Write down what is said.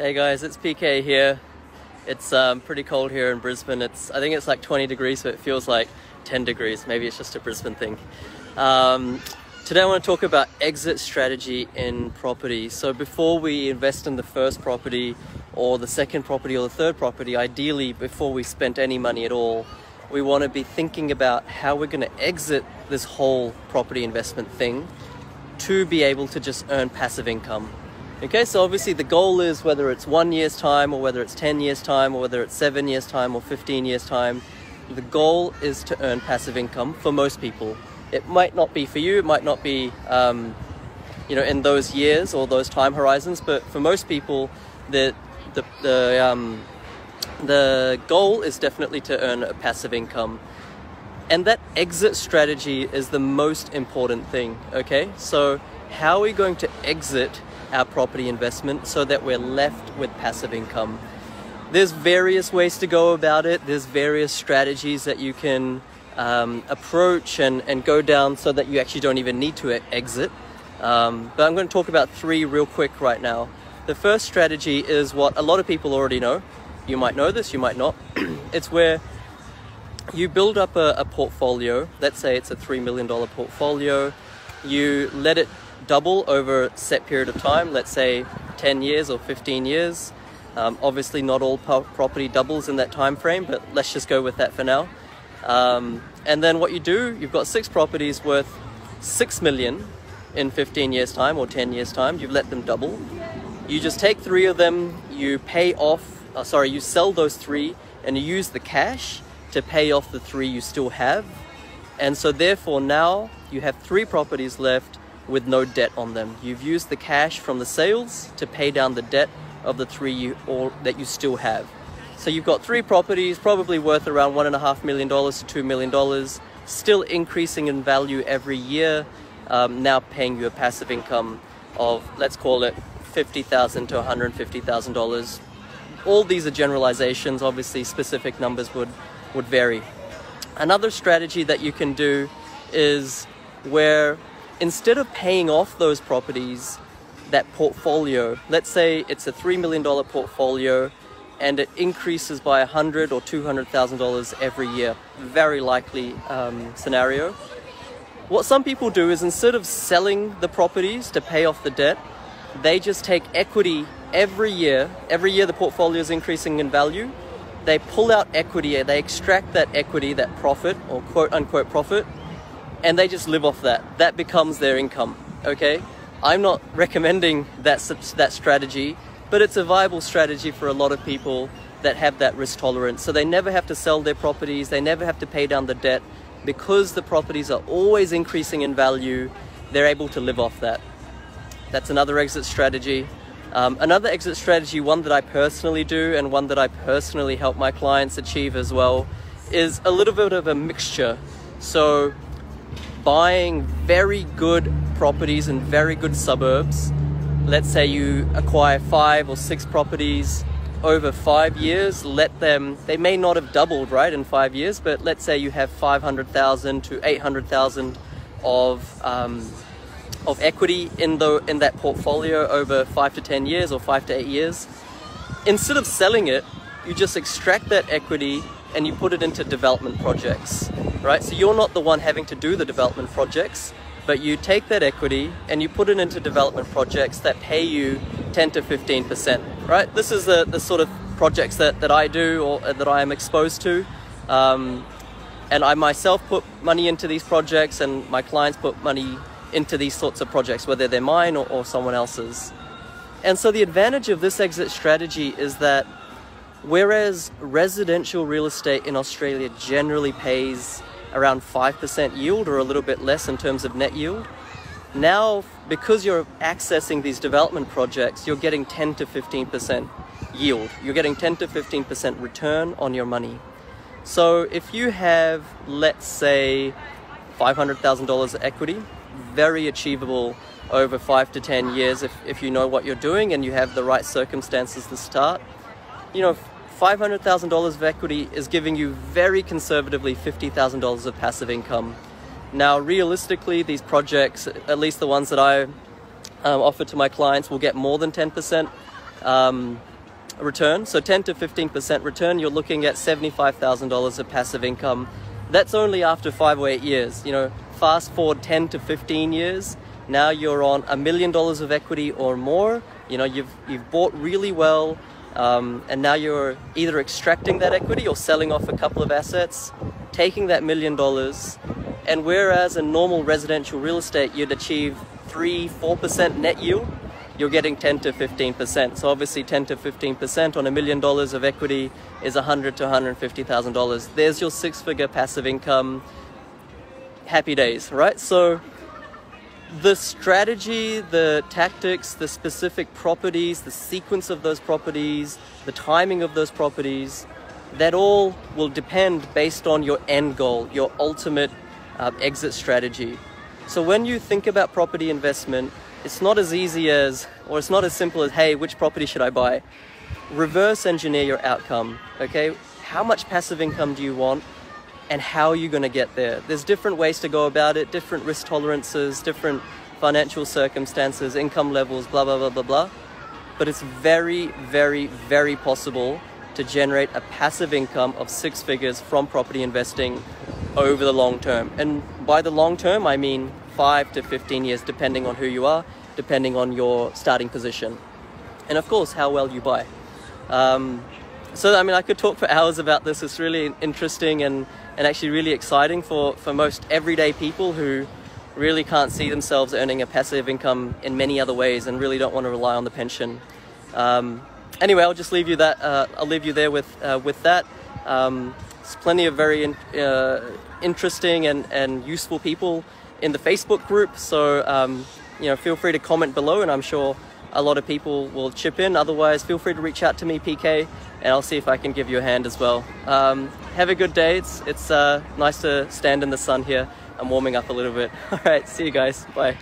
Hey guys, it's PK here. It's pretty cold here in Brisbane. I think it's like 20 degrees, so it feels like 10 degrees. Maybe it's just a Brisbane thing. Today I want to talk about exit strategy in property. So before we invest in the first property or the second property or the third property, ideally before we spent any money at all, we want to be thinking about how we're going to exit this whole property investment thing to be able to just earn passive income. Okay, so obviously the goal is, whether it's 1 year's time or whether it's 10 years time or whether it's 7 years time or 15 years time, the goal is to earn passive income for most people. It might not be for you, it might not be in those years or those time horizons, but for most people the goal is definitely to earn a passive income. And that exit strategy is the most important thing, okay? So how are we going to exit our property investment so that we're left with passive income? There's various ways to go about it. There's various strategies that you can approach and go down so that you actually don't even need to exit. But I'm going to talk about three real quick right now. The first strategy is what a lot of people already know. You might know this, you might not. It's where you build up a portfolio. Let's say it's a $3 million portfolio. You let it double over a set period of time, let's say 10 years or 15 years. Obviously not all property doubles in that time frame, but let's just go with that for now. And then what you do, you've got 6 properties worth $6 million in 15 years time or 10 years time. You've let them double. You just take 3 of them, you you sell those 3 and you use the cash to pay off the 3 you still have. And so therefore now you have 3 properties left with no debt on them. You've used the cash from the sales to pay down the debt of the 3 that you still have. So you've got 3 properties, probably worth around $1.5 million to $2 million, still increasing in value every year, now paying you a passive income of, let's call it $50,000 to $150,000. All these are generalizations, obviously specific numbers would vary. Another strategy that you can do is where, instead of paying off those properties, that portfolio, let's say it's a $3 million portfolio and it increases by $100,000 or $200,000 every year, very likely scenario. What some people do is, instead of selling the properties to pay off the debt, they just take equity every year. Every year the portfolio is increasing in value. They pull out equity, they extract that equity, that profit or quote unquote profit, and they just live off that. That becomes their income, okay? I'm not recommending that strategy, but it's a viable strategy for a lot of people that have that risk tolerance. So they never have to sell their properties, they never have to pay down the debt. Because the properties are always increasing in value, they're able to live off that. That's another exit strategy. Another exit strategy, one that I personally do and one that I personally help my clients achieve as well, is a little bit of a mixture. So buying very good properties in very good suburbs. Let's say you acquire 5 or 6 properties over 5 years. They may not have doubled, right, in 5 years, but let's say you have $500,000 to $800,000 of equity in that portfolio over 5 to 10 years or 5 to 8 years. Instead of selling it, you just extract that equity and you put it into development projects, right? So you're not the one having to do the development projects, but you take that equity and you put it into development projects that pay you 10 to 15%, right? This is the sort of projects that I do or that I am exposed to. And I myself put money into these projects, and my clients put money into these sorts of projects, whether they're mine or someone else's. And so the advantage of this exit strategy is that whereas residential real estate in Australia generally pays around 5% yield or a little bit less in terms of net yield, now because you're accessing these development projects, you're getting 10 to 15% yield. You're getting 10 to 15% return on your money. So if you have, let's say, $500,000 equity, very achievable over 5 to 10 years if you know what you're doing and you have the right circumstances to start. You know, $500,000 of equity is giving you very conservatively $50,000 of passive income. Now, realistically, these projects, at least the ones that I offer to my clients, will get more than 10%. return, so 10 to 15% return, you're looking at $75,000 of passive income. That's only after 5 or 8 years. You know, fast forward 10 to 15 years, now you're on $1 million of equity or more. You know, you've bought really well, and now you're either extracting that equity or selling off a couple of assets, taking that $1 million, and whereas in normal residential real estate you'd achieve 3-4% net yield, you're getting 10 to 15%. So obviously 10 to 15% on $1 million of equity is $100,000 to $150,000. There's your 6-figure passive income. Happy days, right? So the strategy, the tactics, the specific properties, the sequence of those properties, the timing of those properties, that all will depend based on your end goal, your ultimate exit strategy. So when you think about property investment, it's not as easy as, or it's not as simple as, hey, which property should I buy? Reverse engineer your outcome, okay? How much passive income do you want, and how are you going to get there? There's different ways to go about it, different risk tolerances, different financial circumstances, income levels, blah, blah, blah, blah, blah. But it's very, very, very possible to generate a passive income of 6 figures from property investing over the long term. And by the long term, I mean 5 to 15 years, depending on who you are, depending on your starting position, and of course how well you buy. So I mean, I could talk for hours about this. It's really interesting and actually really exciting for most everyday people who really can't see themselves earning a passive income in many other ways and really don't want to rely on the pension. Anyway, I'll just leave you that. I'll leave you there with that. There's plenty of very interesting and useful people in the Facebook group, so you know, feel free to comment below, and I'm sure a lot of people will chip in. Otherwise, feel free to reach out to me, PK, and I'll see if I can give you a hand as well. Have a good day. It's nice to stand in the sun here. I'm warming up a little bit. All right, see you guys. Bye.